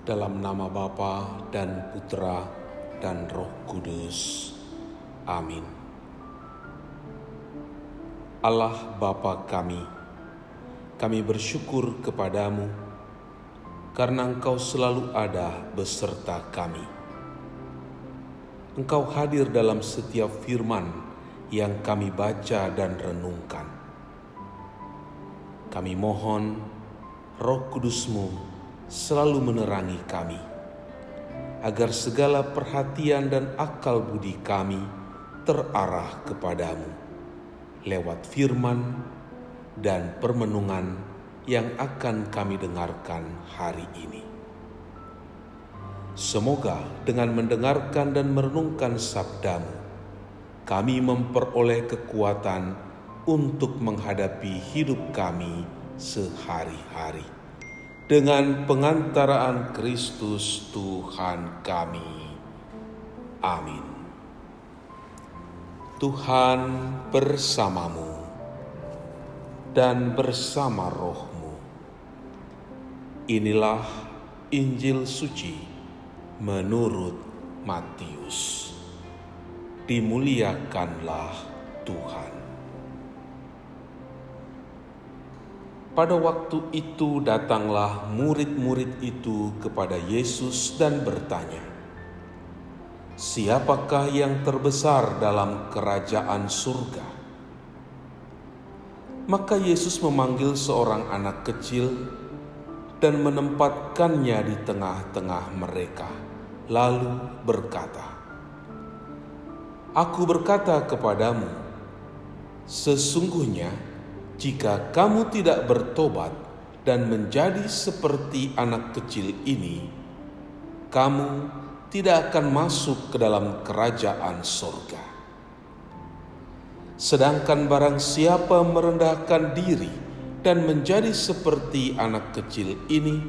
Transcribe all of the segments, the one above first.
Dalam nama Bapa dan Putra dan Roh Kudus. Amin. Allah Bapa kami bersyukur kepadamu karena Engkau selalu ada beserta kami. Engkau hadir dalam setiap firman yang kami baca dan renungkan. Kami mohon Roh Kudus-Mu selalu menerangi kami, agar segala perhatian dan akal budi kami terarah kepadamu lewat firman dan permenungan yang akan kami dengarkan hari ini. Semoga dengan mendengarkan dan merenungkan sabdamu, kami memperoleh kekuatan untuk menghadapi hidup kami sehari-hari. Dengan pengantaraan Kristus Tuhan kami. Amin. Tuhan bersamamu dan bersama rohmu. Inilah Injil suci menurut Matius. Dimuliakanlah Tuhan. Pada waktu itu datanglah murid-murid itu kepada Yesus dan bertanya, "Siapakah yang terbesar dalam kerajaan surga?" Maka Yesus memanggil seorang anak kecil dan menempatkannya di tengah-tengah mereka, lalu berkata, "Aku berkata kepadamu, sesungguhnya jika kamu tidak bertobat dan menjadi seperti anak kecil ini, kamu tidak akan masuk ke dalam kerajaan surga. Sedangkan barang siapa merendahkan diri dan menjadi seperti anak kecil ini,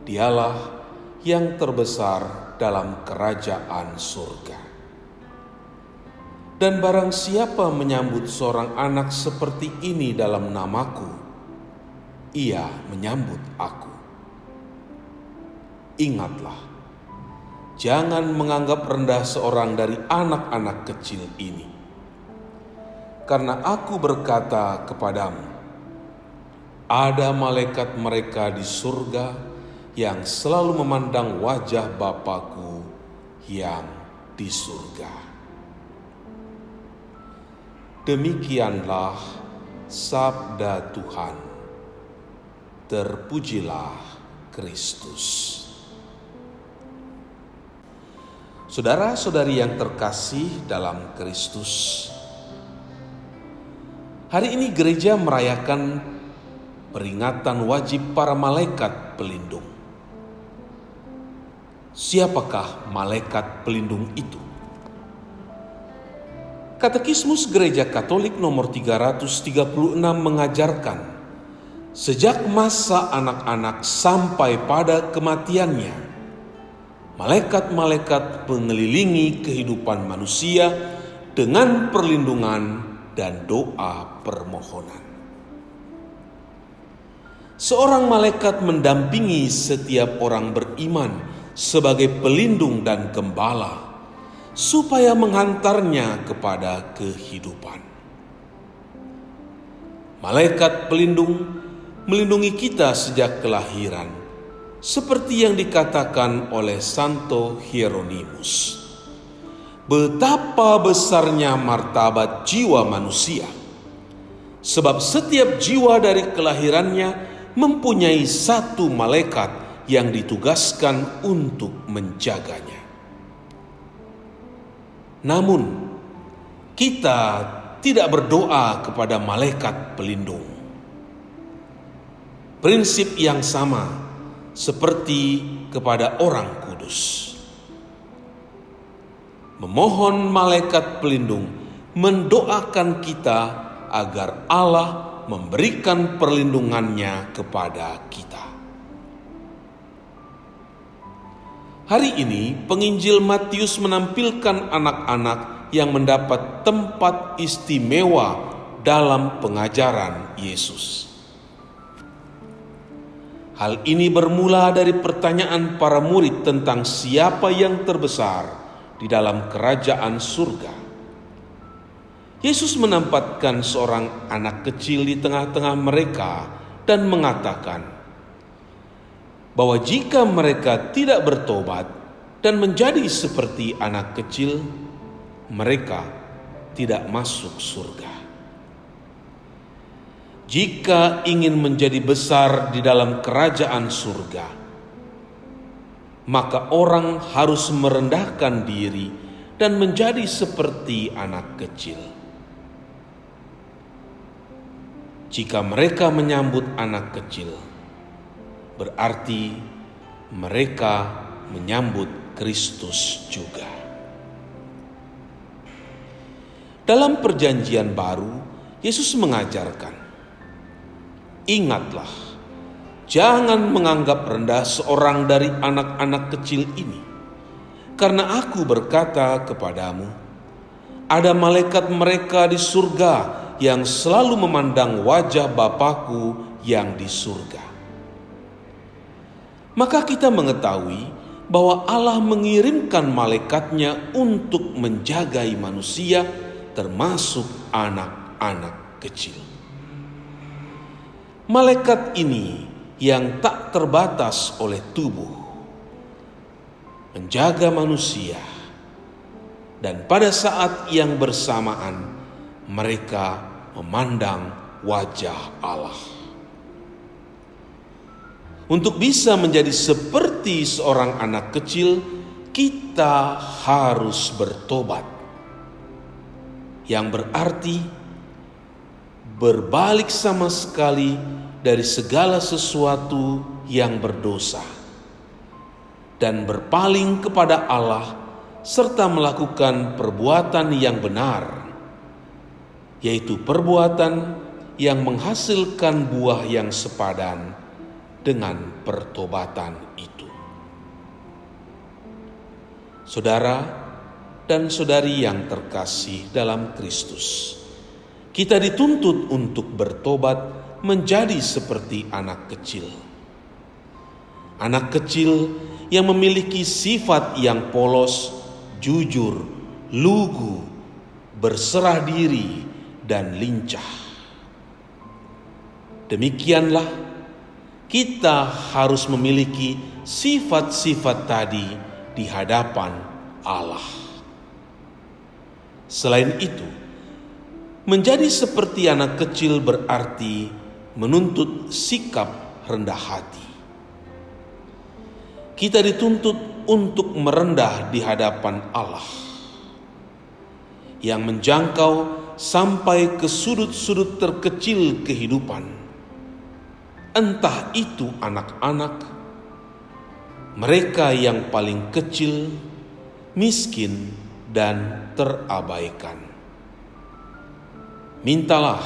dialah yang terbesar dalam kerajaan surga. Dan barang siapa menyambut seorang anak seperti ini dalam namaku, ia menyambut aku. Ingatlah, jangan menganggap rendah seorang dari anak-anak kecil ini. Karena aku berkata kepadamu, ada malaikat mereka di surga yang selalu memandang wajah Bapa-Ku yang di surga." Demikianlah sabda Tuhan. Terpujilah Kristus. Saudara-saudari yang terkasih dalam Kristus, hari ini gereja merayakan peringatan wajib para malaikat pelindung. Siapakah malaikat pelindung itu? Katekismus Gereja Katolik nomor 336 mengajarkan, sejak masa anak-anak sampai pada kematiannya, malaikat-malaikat mengelilingi kehidupan manusia dengan perlindungan dan doa permohonan. Seorang malaikat mendampingi setiap orang beriman sebagai pelindung dan gembala, supaya menghantarnya kepada kehidupan. Malaikat pelindung melindungi kita sejak kelahiran, seperti yang dikatakan oleh Santo Hieronymus. Betapa besarnya martabat jiwa manusia, sebab setiap jiwa dari kelahirannya mempunyai satu malaikat yang ditugaskan untuk menjaganya. Namun, kita tidak berdoa kepada malaikat pelindung. Prinsip yang sama seperti kepada orang kudus. Memohon malaikat pelindung mendoakan kita agar Allah memberikan perlindungannya kepada kita. Hari ini penginjil Matius menampilkan anak-anak yang mendapat tempat istimewa dalam pengajaran Yesus. Hal ini bermula dari pertanyaan para murid tentang siapa yang terbesar di dalam kerajaan surga. Yesus menempatkan seorang anak kecil di tengah-tengah mereka dan mengatakan bahwa jika mereka tidak bertobat dan menjadi seperti anak kecil, mereka tidak masuk surga. Jika ingin menjadi besar di dalam kerajaan surga, maka orang harus merendahkan diri dan menjadi seperti anak kecil. Jika mereka menyambut anak kecil, berarti mereka menyambut Kristus juga. Dalam Perjanjian Baru, Yesus mengajarkan, ingatlah, jangan menganggap rendah seorang dari anak-anak kecil ini, karena aku berkata kepadamu, ada malaikat mereka di surga yang selalu memandang wajah Bapa-Ku yang di surga. Maka kita mengetahui bahwa Allah mengirimkan malaikatnya untuk menjagai manusia, termasuk anak-anak kecil. Malaikat ini yang tak terbatas oleh tubuh, menjaga manusia, dan pada saat yang bersamaan mereka memandang wajah Allah. Untuk bisa menjadi seperti seorang anak kecil, kita harus bertobat, yang berarti berbalik sama sekali dari segala sesuatu yang berdosa dan berpaling kepada Allah, serta melakukan perbuatan yang benar, yaitu perbuatan yang menghasilkan buah yang sepadan dengan pertobatan itu. Saudara dan saudari yang terkasih dalam Kristus, kita dituntut untuk bertobat menjadi seperti anak kecil. Anak kecil yang memiliki sifat yang polos, jujur, lugu, berserah diri, dan lincah. Demikianlah kita harus memiliki sifat-sifat tadi di hadapan Allah. Selain itu, menjadi seperti anak kecil berarti menuntut sikap rendah hati. Kita dituntut untuk merendah di hadapan Allah yang menjangkau sampai ke sudut-sudut terkecil kehidupan, entah itu anak-anak, mereka yang paling kecil, miskin, dan terabaikan. Mintalah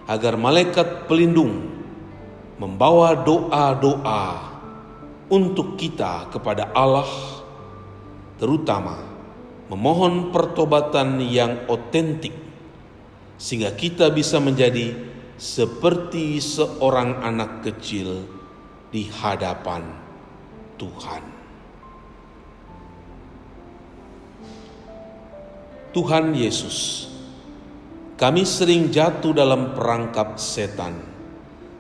agar malaikat pelindung membawa doa-doa untuk kita kepada Allah, terutama memohon pertobatan yang otentik, sehingga kita bisa menjadi seperti seorang anak kecil di hadapan Tuhan. Tuhan Yesus, kami sering jatuh dalam perangkap setan,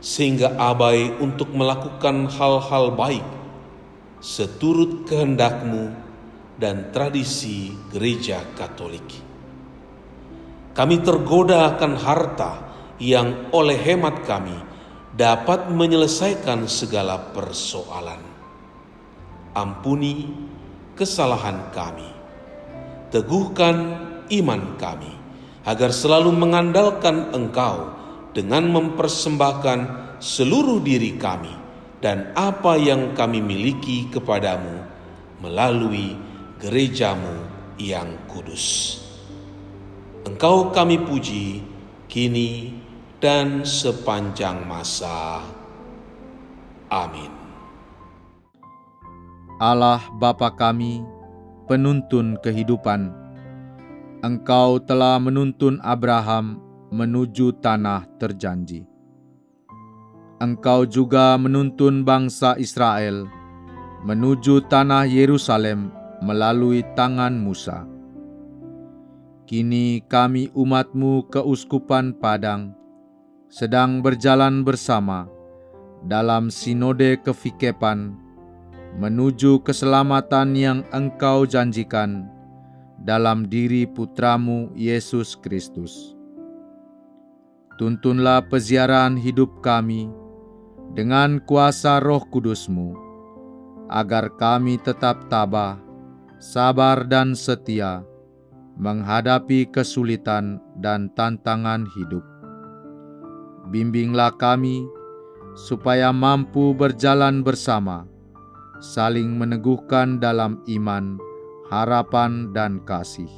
sehingga abai untuk melakukan hal-hal baik seturut kehendak-Mu dan tradisi Gereja Katolik. Kami tergoda akan harta yang oleh hemat kami dapat menyelesaikan segala persoalan. Ampuni kesalahan kami. Teguhkan iman kami, agar selalu mengandalkan Engkau dengan mempersembahkan seluruh diri kami dan apa yang kami miliki kepadamu melalui gereja-Mu yang kudus. Engkau kami puji, kini dan sepanjang masa. Amin. Allah Bapa kami, penuntun kehidupan, Engkau telah menuntun Abraham menuju tanah terjanji. Engkau juga menuntun bangsa Israel menuju tanah Yerusalem melalui tangan Musa. Kini kami umat-Mu keuskupan Padang sedang berjalan bersama dalam sinode kefikepan menuju keselamatan yang Engkau janjikan dalam diri Putra-Mu Yesus Kristus. Tuntunlah peziarahan hidup kami dengan kuasa Roh Kudus-Mu, agar kami tetap tabah, sabar dan setia menghadapi kesulitan dan tantangan hidup. Bimbinglah kami supaya mampu berjalan bersama, saling meneguhkan dalam iman, harapan, dan kasih.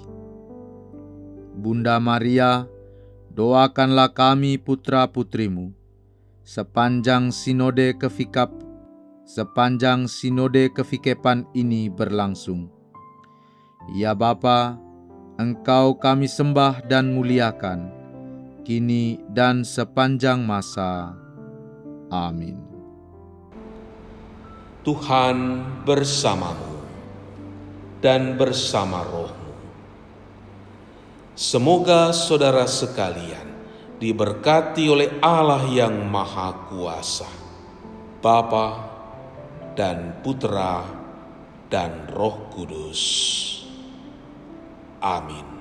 Bunda Maria, doakanlah kami putra-putrimu sepanjang sinode kefikepan ini berlangsung. Ya Bapa, Engkau kami sembah dan muliakan, kini dan sepanjang masa. Amin. Tuhan bersamamu dan bersama rohmu. Semoga saudara sekalian diberkati oleh Allah yang Maha Kuasa, Bapa dan Putra dan Roh Kudus. Amin.